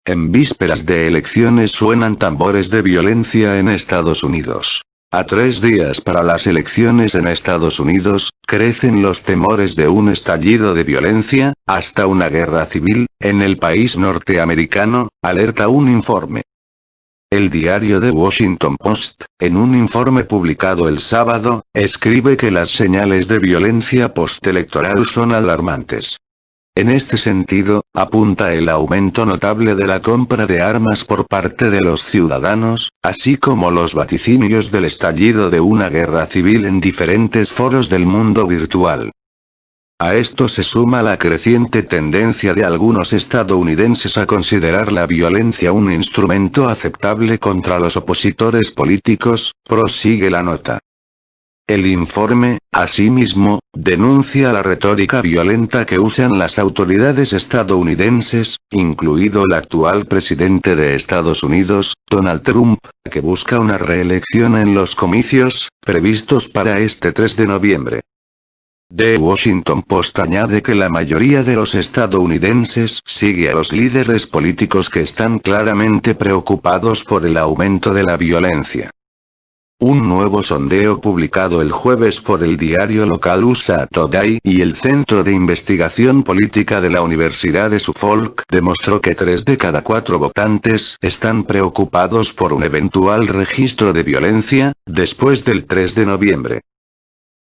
En vísperas de elecciones suenan tambores de violencia en Estados Unidos. A 3 días para las elecciones en Estados Unidos, crecen los temores de un estallido de violencia, hasta una guerra civil, en el país norteamericano, alerta un informe. El diario The Washington Post, en un informe publicado el sábado, escribe que las señales de violencia postelectoral son alarmantes. En este sentido, apunta el aumento notable de la compra de armas por parte de los ciudadanos, así como los vaticinios del estallido de una guerra civil en diferentes foros del mundo virtual. A esto se suma la creciente tendencia de algunos estadounidenses a considerar la violencia un instrumento aceptable contra los opositores políticos, prosigue la nota. El informe, asimismo, denuncia la retórica violenta que usan las autoridades estadounidenses, incluido el actual presidente de Estados Unidos, Donald Trump, que busca una reelección en los comicios, previstos para este 3 de noviembre. The Washington Post añade que la mayoría de los estadounidenses sigue a los líderes políticos que están claramente preocupados por el aumento de la violencia. Un nuevo sondeo publicado el jueves por el diario local USA Today y el Centro de Investigación Política de la Universidad de Suffolk demostró que 3 de cada 4 votantes están preocupados por un eventual registro de violencia, después del 3 de noviembre.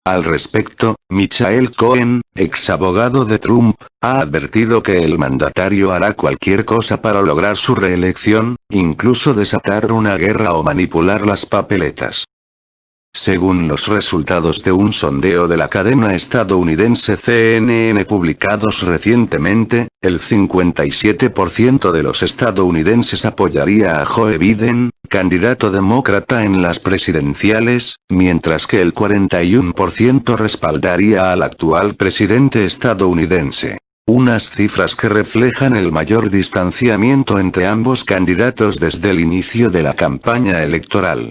Al respecto, Michael Cohen, ex abogado de Trump, ha advertido que el mandatario hará cualquier cosa para lograr su reelección, incluso desatar una guerra o manipular las papeletas. Según los resultados de un sondeo de la cadena estadounidense CNN publicados recientemente, el 57% de los estadounidenses apoyaría a Joe Biden, candidato demócrata en las presidenciales, mientras que el 41% respaldaría al actual presidente estadounidense. Unas cifras que reflejan el mayor distanciamiento entre ambos candidatos desde el inicio de la campaña electoral.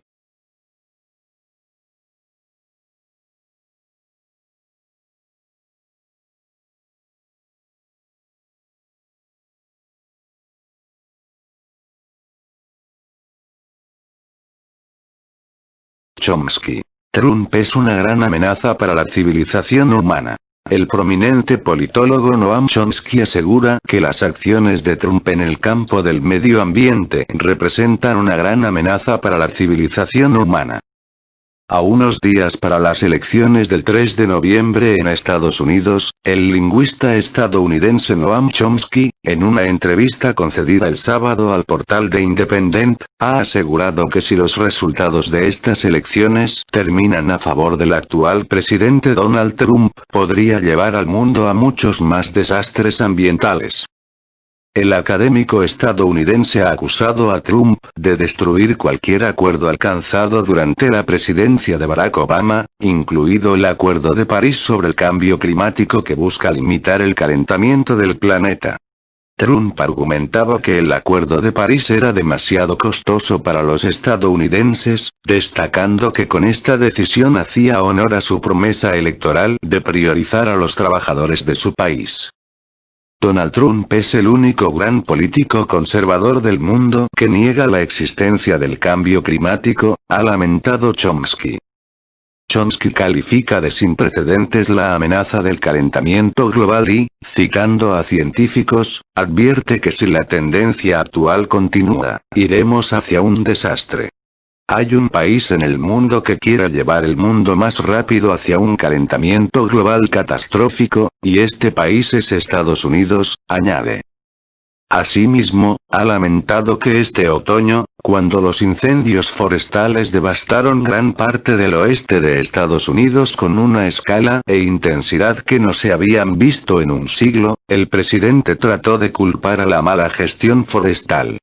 Chomsky. Trump es una gran amenaza para la civilización humana. El prominente politólogo Noam Chomsky asegura que las acciones de Trump en el campo del medio ambiente representan una gran amenaza para la civilización humana. A unos días para las elecciones del 3 de noviembre en Estados Unidos, el lingüista estadounidense Noam Chomsky, en una entrevista concedida el sábado al portal The Independent, ha asegurado que si los resultados de estas elecciones terminan a favor del actual presidente Donald Trump, podría llevar al mundo a muchos más desastres ambientales. El académico estadounidense ha acusado a Trump de destruir cualquier acuerdo alcanzado durante la presidencia de Barack Obama, incluido el Acuerdo de París sobre el cambio climático que busca limitar el calentamiento del planeta. Trump argumentaba que el Acuerdo de París era demasiado costoso para los estadounidenses, destacando que con esta decisión hacía honor a su promesa electoral de priorizar a los trabajadores de su país. Donald Trump es el único gran político conservador del mundo que niega la existencia del cambio climático, ha lamentado Chomsky. Chomsky califica de sin precedentes la amenaza del calentamiento global y, citando a científicos, advierte que si la tendencia actual continúa, iremos hacia un desastre. Hay un país en el mundo que quiera llevar el mundo más rápido hacia un calentamiento global catastrófico, y este país es Estados Unidos, añade. Asimismo, ha lamentado que este otoño, cuando los incendios forestales devastaron gran parte del oeste de Estados Unidos con una escala e intensidad que no se habían visto en un siglo, el presidente trató de culpar a la mala gestión forestal.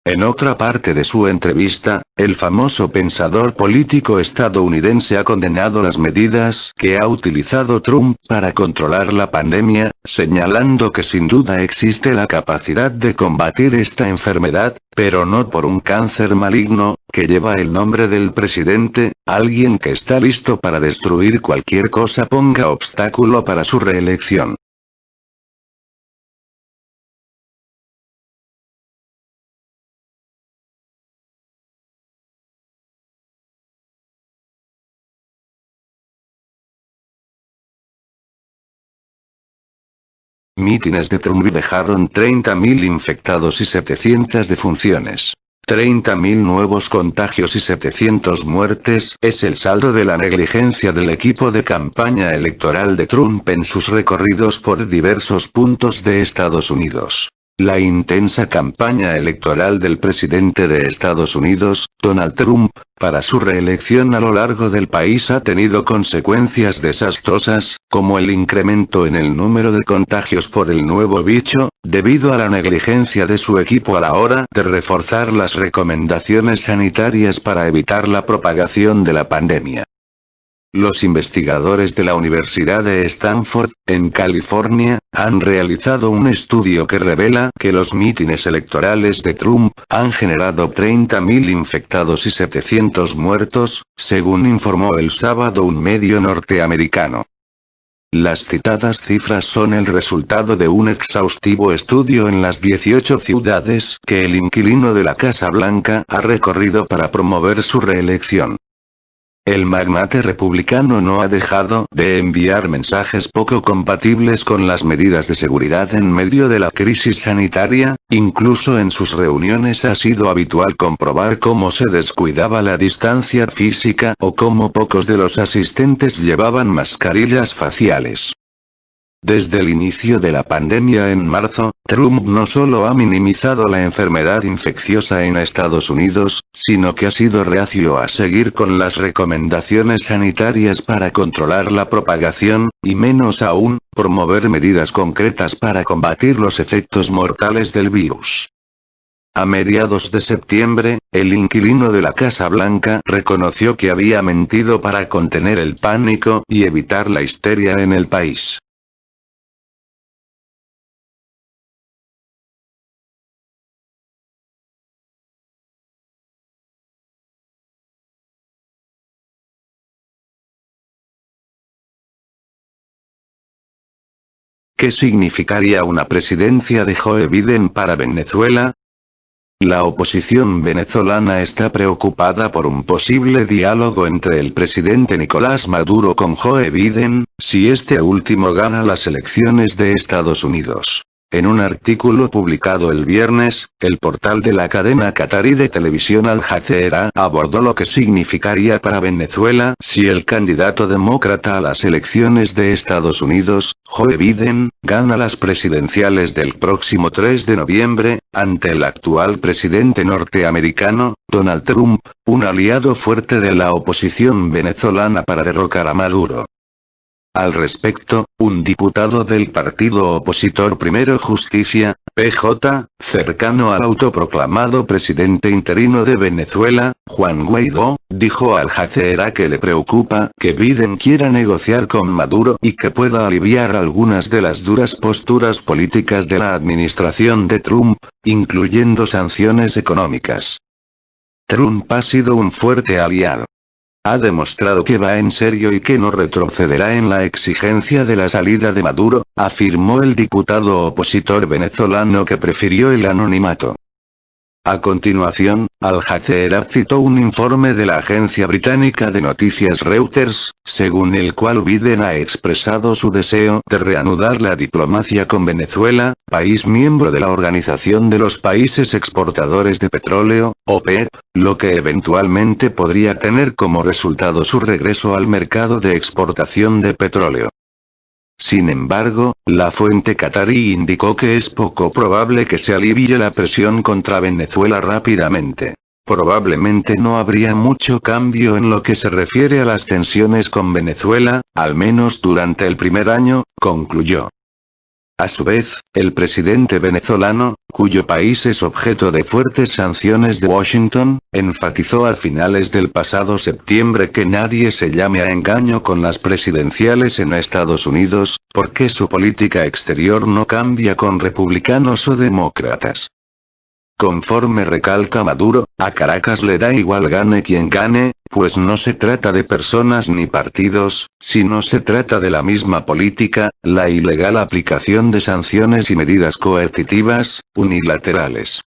En otra parte de su entrevista, el famoso pensador político estadounidense ha condenado las medidas que ha utilizado Trump para controlar la pandemia, señalando que sin duda existe la capacidad de combatir esta enfermedad, pero no por un cáncer maligno, que lleva el nombre del presidente, alguien que está listo para destruir cualquier cosa ponga obstáculo para su reelección. Mítines de Trump dejaron 30.000 infectados y 700 defunciones. 30.000 nuevos contagios y 700 muertes es el saldo de la negligencia del equipo de campaña electoral de Trump en sus recorridos por diversos puntos de Estados Unidos. La intensa campaña electoral del presidente de Estados Unidos, Donald Trump, para su reelección a lo largo del país ha tenido consecuencias desastrosas, como el incremento en el número de contagios por el nuevo bicho, debido a la negligencia de su equipo a la hora de reforzar las recomendaciones sanitarias para evitar la propagación de la pandemia. Los investigadores de la Universidad de Stanford, en California, han realizado un estudio que revela que los mítines electorales de Trump han generado 30.000 infectados y 700 muertos, según informó el sábado un medio norteamericano. Las citadas cifras son el resultado de un exhaustivo estudio en las 18 ciudades que el inquilino de la Casa Blanca ha recorrido para promover su reelección. El magnate republicano no ha dejado de enviar mensajes poco compatibles con las medidas de seguridad en medio de la crisis sanitaria, incluso en sus reuniones ha sido habitual comprobar cómo se descuidaba la distancia física o cómo pocos de los asistentes llevaban mascarillas faciales. Desde el inicio de la pandemia en marzo, Trump no solo ha minimizado la enfermedad infecciosa en Estados Unidos, sino que ha sido reacio a seguir con las recomendaciones sanitarias para controlar la propagación, y menos aún, promover medidas concretas para combatir los efectos mortales del virus. A mediados de septiembre, el inquilino de la Casa Blanca reconoció que había mentido para contener el pánico y evitar la histeria en el país. ¿Qué significaría una presidencia de Joe Biden para Venezuela? La oposición venezolana está preocupada por un posible diálogo entre el presidente Nicolás Maduro con Joe Biden, si este último gana las elecciones de Estados Unidos. En un artículo publicado el viernes, el portal de la cadena catarí de televisión Al Jazeera abordó lo que significaría para Venezuela si el candidato demócrata a las elecciones de Estados Unidos, Joe Biden, gana las presidenciales del próximo 3 de noviembre, ante el actual presidente norteamericano, Donald Trump, un aliado fuerte de la oposición venezolana para derrocar a Maduro. Al respecto, un diputado del partido opositor Primero Justicia, PJ, cercano al autoproclamado presidente interino de Venezuela, Juan Guaidó, dijo al Jazeera que le preocupa que Biden quiera negociar con Maduro y que pueda aliviar algunas de las duras posturas políticas de la administración de Trump, incluyendo sanciones económicas. Trump ha sido un fuerte aliado. Ha demostrado que va en serio y que no retrocederá en la exigencia de la salida de Maduro, afirmó el diputado opositor venezolano que prefirió el anonimato. A continuación, Al Jazeera citó un informe de la agencia británica de noticias Reuters, según el cual Biden ha expresado su deseo de reanudar la diplomacia con Venezuela, país miembro de la Organización de los Países Exportadores de Petróleo, OPEP, lo que eventualmente podría tener como resultado su regreso al mercado de exportación de petróleo. Sin embargo, la fuente catarí indicó que es poco probable que se alivie la presión contra Venezuela rápidamente. Probablemente no habría mucho cambio en lo que se refiere a las tensiones con Venezuela, al menos durante el primer año, concluyó. A su vez, el presidente venezolano, cuyo país es objeto de fuertes sanciones de Washington, enfatizó a finales del pasado septiembre que nadie se llame a engaño con las presidenciales en Estados Unidos, porque su política exterior no cambia con republicanos o demócratas. Conforme recalca Maduro, a Caracas le da igual gane quien gane, pues no se trata de personas ni partidos, sino se trata de la misma política, la ilegal aplicación de sanciones y medidas coercitivas, unilaterales.